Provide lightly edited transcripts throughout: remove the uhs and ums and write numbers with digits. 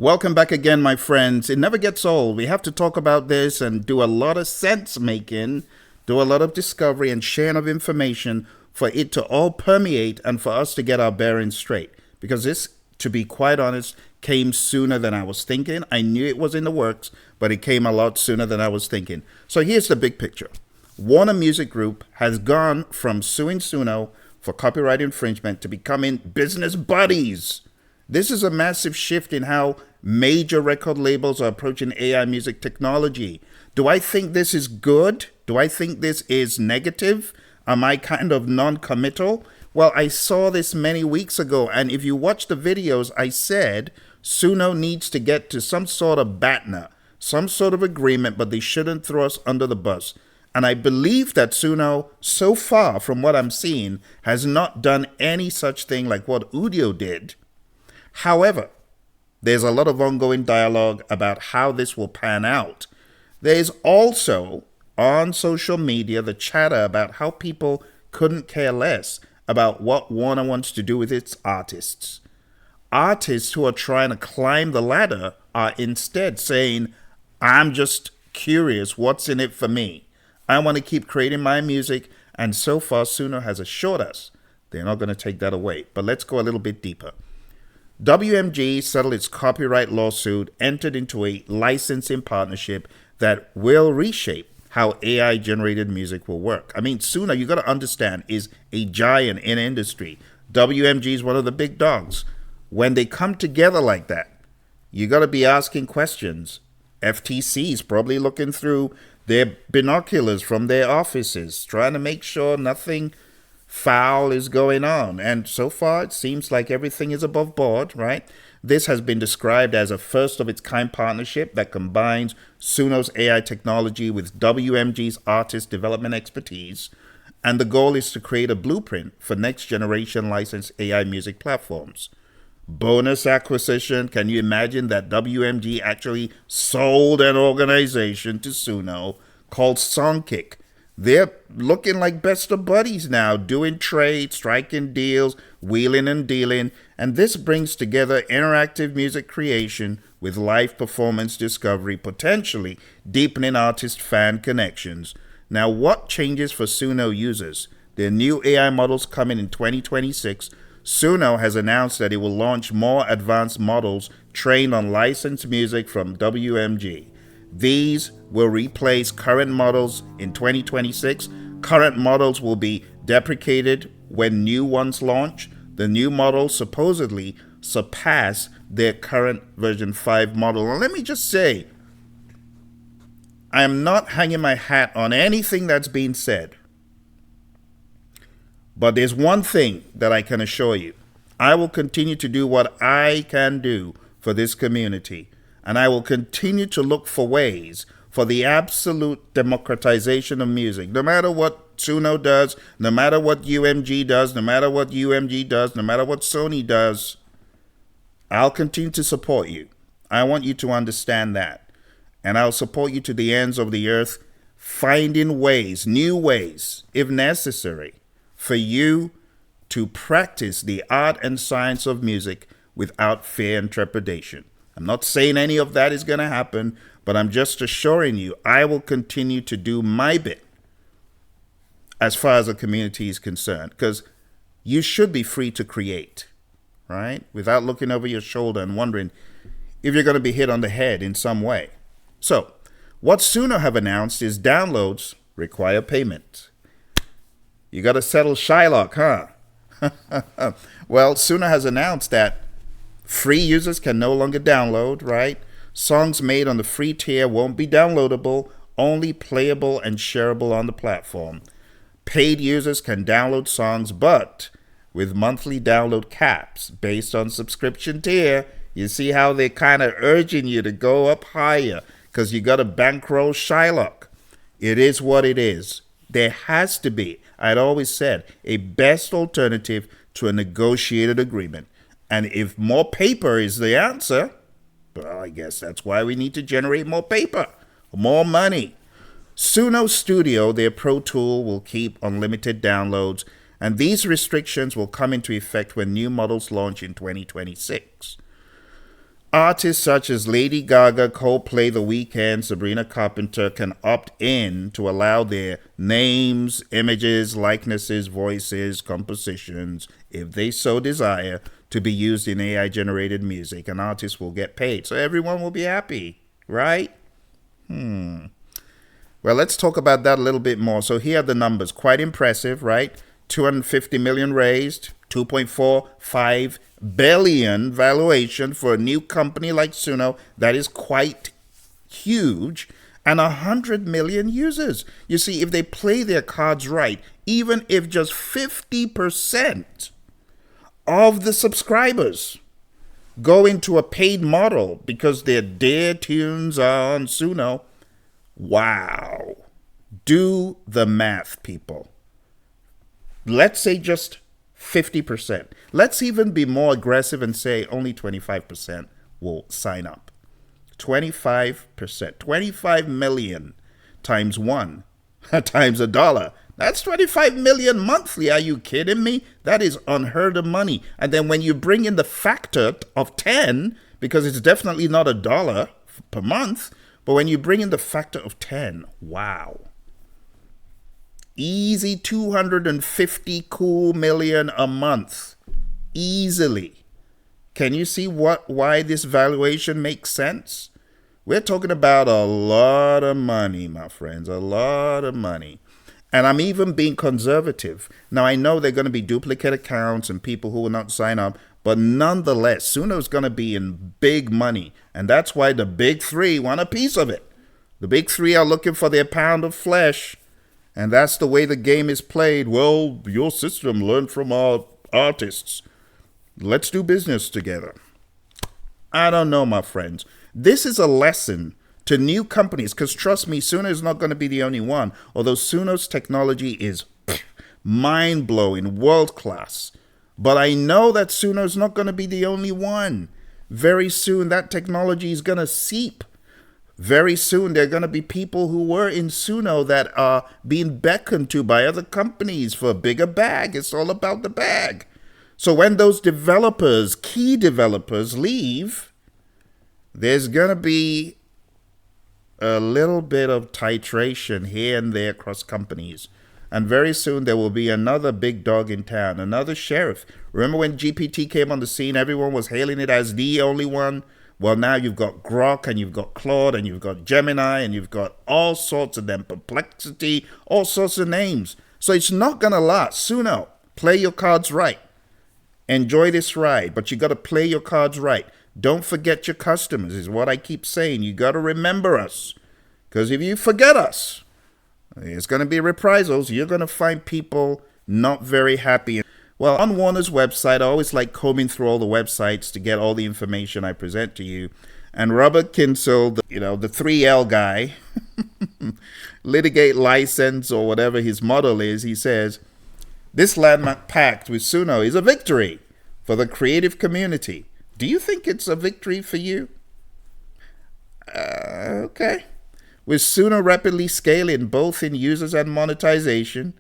Welcome back again, my friends. It never gets old. We have to talk about this and do a lot of sense making, do a lot of discovery and sharing of information for it to all permeate and for us to get our bearings straight. Because this, to be quite honest, came sooner than I was thinking. I knew it was in the works, but it came a lot sooner than I was thinking. So here's the big picture. Warner Music Group has gone from suing Suno for copyright infringement to becoming business buddies. This is a massive shift in how major record labels are approaching AI music technology. Do I think this is good? Do I think this is negative? Am I kind of non-committal? Well, I saw this many weeks ago, and if you watch the videos, I said Suno needs to get to some sort of BATNA, some sort of agreement, but they shouldn't throw us under the bus. And I believe that Suno, so far from what I'm seeing, has not done any such thing like what Udio did. However, there's a lot of ongoing dialogue about how this will pan out. There's also, on social media, the chatter about how people couldn't care less about what Warner wants to do with its artists. Artists who are trying to climb the ladder are instead saying, I'm just curious, what's in it for me? I want to keep creating my music, and so far Suno has assured us they're not going to take that away. But let's go a little bit deeper. WMG settled its copyright lawsuit, entered into a licensing partnership that will reshape how AI-generated music will work. I mean, Suno, you got to understand, is a giant in industry. WMG is one of the big dogs. When they come together like that, you got to be asking questions. FTC is probably looking through their binoculars from their offices, trying to make sure nothing foul is going on. And so far, it seems like everything is above board, right? This has been described as a first-of-its-kind partnership that combines Suno's AI technology with WMG's artist development expertise, and the goal is to create a blueprint for next-generation licensed AI music platforms. Bonus acquisition, can you imagine that WMG actually sold an organization to Suno called Songkick? They're looking like best of buddies now, doing trades, striking deals, wheeling and dealing, and this brings together interactive music creation with live performance discovery, potentially deepening artist-fan connections. Now, what changes for Suno users? Their new AI models coming in 2026. Suno has announced that it will launch more advanced models trained on licensed music from WMG. These will replace current models in 2026. Current models will be deprecated when new ones launch. The new models supposedly surpass their current version 5 model. And let me just say, I am not hanging my hat on anything that's being said. But there's one thing that I can assure you. I will continue to do what I can do for this community. And I will continue to look for ways for the absolute democratization of music. No matter what Suno does, no matter what UMG does, no matter what UMG does, no matter what Sony does, I'll continue to support you. I want you to understand that. And I'll support you to the ends of the earth, finding ways, new ways, if necessary, for you to practice the art and science of music without fear and trepidation. I'm not saying any of that is going to happen, but I'm just assuring you I will continue to do my bit as far as the community is concerned, because you should be free to create, right? Without looking over your shoulder and wondering if you're going to be hit on the head in some way. So, what Suno have announced is downloads require payment. You got to settle Shylock, huh? Well, Suno has announced that free users can no longer download, right? Songs made on the free tier won't be downloadable, only playable and shareable on the platform. Paid users can download songs, but with monthly download caps based on subscription tier. You see how they're kind of urging you to go up higher because you got to bankroll Shylock. It is what it is. There has to be, I'd always said, a best alternative to a negotiated agreement. And if more paper is the answer, well, I guess that's why we need to generate more paper, more money. Suno Studio, their pro tool, will keep unlimited downloads, and these restrictions will come into effect when new models launch in 2026. Artists such as Lady Gaga, Coldplay, The Weeknd, Sabrina Carpenter can opt in to allow their names, images, likenesses, voices, compositions, if they so desire, to be used in AI-generated music, and artists will get paid. So everyone will be happy, right? Well, let's talk about that a little bit more. So here are the numbers. Quite impressive, right? 250 million raised, 2.45 billion valuation for a new company like Suno. That is quite huge. And 100 million users. You see, if they play their cards right, even if just 50% of the subscribers go into a paid model because their tunes are on Suno, wow. Do the math, people. Let's say just 50%. Let's even be more aggressive and say only 25% will sign up. 25%. 25 million times one times $1. That's 25 million monthly. Are you kidding me? That is unheard of money. And then when you bring in the factor of 10, because it's definitely not $1 per month, but when you bring in the factor of 10, wow. Easy 250 cool million a month. Easily. Can you see why this valuation makes sense? We're talking about a lot of money, my friends, a lot of money. And I'm even being conservative. Now, I know there are going to be duplicate accounts and people who will not sign up, but nonetheless, Suno is going to be in big money. And that's why the big three want a piece of it. The big three are looking for their pound of flesh. And that's the way the game is played. Well, your system learned from our artists. Let's do business together. I don't know, my friends. This is a lesson to new companies, because trust me, Suno is not going to be the only one. Although Suno's technology is mind-blowing, world-class. But I know that Suno is not going to be the only one. Very soon, that technology is going to seep. Very soon, there are going to be people who were in Suno that are being beckoned to by other companies for a bigger bag. It's all about the bag. So when those developers, key developers, leave, there's going to be a little bit of titration here and there across companies. And very soon there will be another big dog in town, another sheriff. Remember when GPT came on the scene, everyone was hailing it as the only one? Well, now you've got Grok and you've got Claude and you've got Gemini and you've got all sorts of them, Perplexity, all sorts of names. So it's not going to last. Suno, play your cards right. Enjoy this ride, but you got to play your cards right. Don't forget your customers is what I keep saying. You got to remember us. Because if you forget us, it's going to be reprisals. You're going to find people not very happy. Well, on Warner's website, I always like combing through all the websites to get all the information I present to you. And Robert Kinsel, the 3L guy, litigate license or whatever his model is, he says, this landmark pact with Suno is a victory for the creative community. Do you think it's a victory for you? Okay. With Suno rapidly scaling both in users and monetization,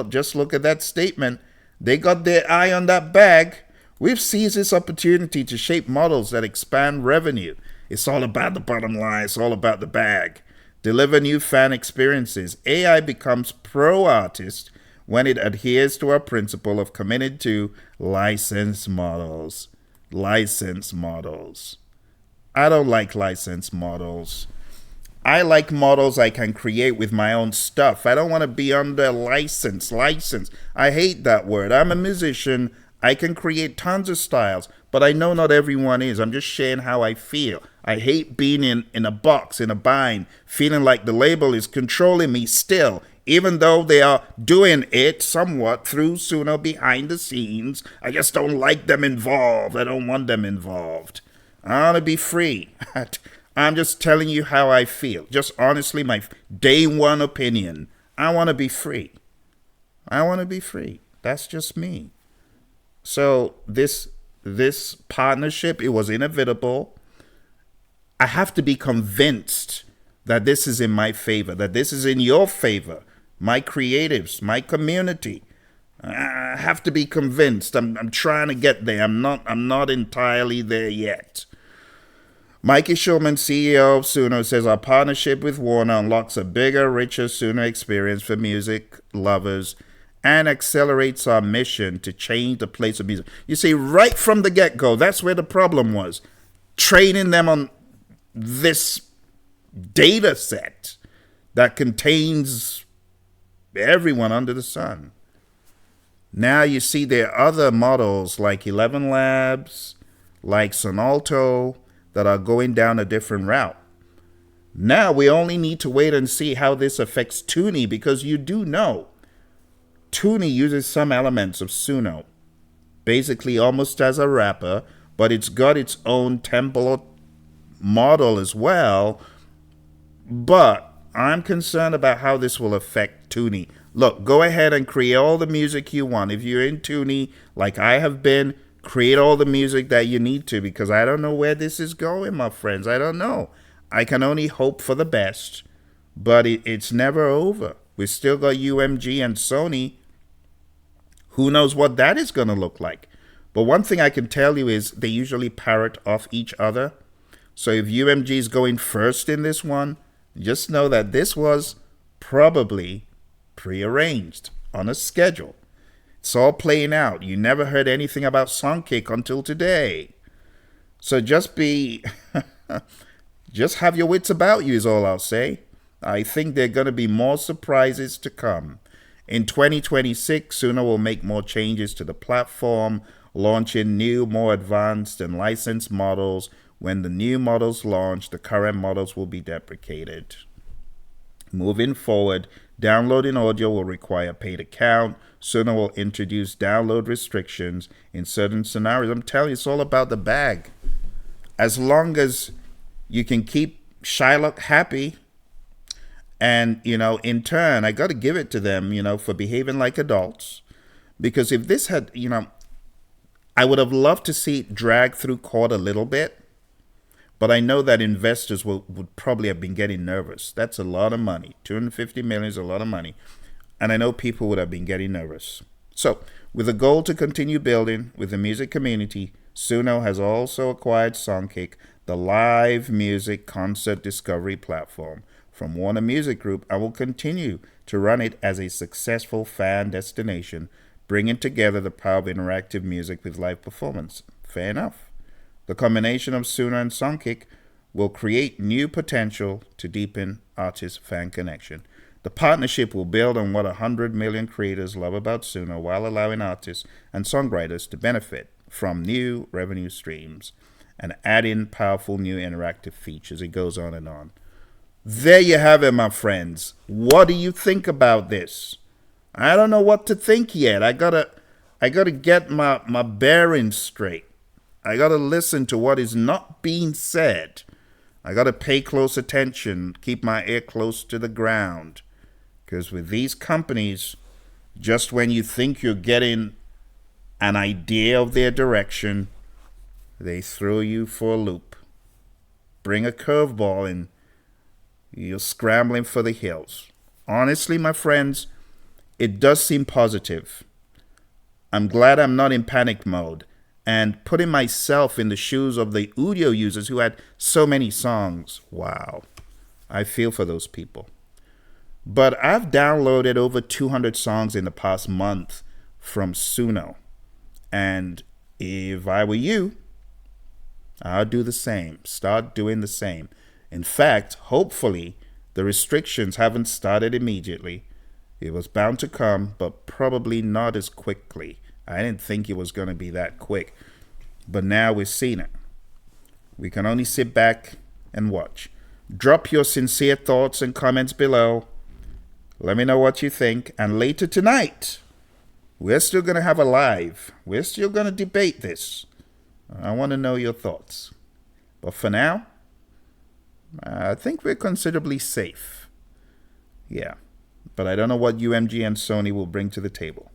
just look at that statement. They got their eye on that bag. We've seized this opportunity to shape models that expand revenue. It's all about the bottom line. It's all about the bag. Deliver new fan experiences. AI becomes pro-artist when it adheres to our principle of committed to license models. License models. I don't like license models. I like models I can create with my own stuff. I don't want to be under license. I hate that word. I'm a musician. I can create tons of styles, but I know not everyone is. I'm just sharing how I feel. I hate being in a box, in a bind, feeling like the label is controlling me still, even though they are doing it somewhat through Suno behind the scenes. I just don't like them involved. I don't want them involved. I want to be free. I'm just telling you how I feel. Just honestly, my day one opinion. I want to be free. I want to be free. That's just me. So this partnership, it was inevitable. I have to be convinced that this is in my favor, that this is in your favor, my creatives, my community. I have to be convinced. I'm trying to get there. I'm not entirely there yet. Mikey Schulman, CEO of Suno, says our partnership with Warner unlocks a bigger, richer Suno experience for music lovers and accelerates our mission to change the place of music. You see, right from the get-go, that's where the problem was. Training them on this data set that contains everyone under the sun. Now you see there are other models like 11 Labs, like Sonalto, that are going down a different route. Now we only need to wait and see how this affects Tuni, because you do know Tuni uses some elements of Suno, basically almost as a wrapper, but it's got its own template model as well. But I'm concerned about how this will affect Tuni. Look, go ahead and create all the music you want. If you're in Tuni, like I have been, create all the music that you need to, because I don't know where this is going, my friends. I don't know. I can only hope for the best, but it's never over. We still got UMG and Sony. Who knows what that is going to look like? But one thing I can tell you is they usually parrot off each other. So if UMG is going first in this one, just know that this was probably prearranged on a schedule. It's all playing out. You never heard anything about Songkick until today. So just just have your wits about you is all I'll say. I think there are going to be more surprises to come. In 2026, Suno will make more changes to the platform, launching new, more advanced and licensed models. When the new models launch, the current models will be deprecated. Moving forward, downloading audio will require a paid account. Suno will introduce download restrictions in certain scenarios. I'm telling you, it's all about the bag. As long as you can keep Shylock happy, and, in turn, I got to give it to them, for behaving like adults. Because if this had, I would have loved to see it drag through court a little bit. But I know that investors would probably have been getting nervous. That's a lot of money. $250 million is a lot of money. And I know people would have been getting nervous. So, with a goal to continue building with the music community, Suno has also acquired Songkick, the live music concert discovery platform from Warner Music Group, and will continue to run it as a successful fan destination, bringing together the power of interactive music with live performance. Fair enough. The combination of Suno and Songkick will create new potential to deepen artist-fan connection. The partnership will build on what 100 million creators love about Suno, while allowing artists and songwriters to benefit from new revenue streams and adding powerful new interactive features. It goes on and on. There you have it, my friends. What do you think about this? I don't know what to think yet. I gotta get my bearings straight. I got to listen to what is not being said. I got to pay close attention, keep my ear close to the ground. Because with these companies, just when you think you're getting an idea of their direction, they throw you for a loop. Bring a curveball and you're scrambling for the hills. Honestly, my friends, it does seem positive. I'm glad I'm not in panic mode. And putting myself in the shoes of the Udio users who had so many songs. Wow. I feel for those people. But I've downloaded over 200 songs in the past month from Suno. And if I were you, I'd do the same. Start doing the same. In fact, hopefully, the restrictions haven't started immediately. It was bound to come, but probably not as quickly. I didn't think it was going to be that quick, but now we've seen it. We can only sit back and watch. Drop your sincere thoughts and comments below. Let me know what you think. And later tonight, we're still going to have a live. We're still going to debate this. I want to know your thoughts. But for now, I think we're considerably safe. Yeah, but I don't know what UMG and Sony will bring to the table.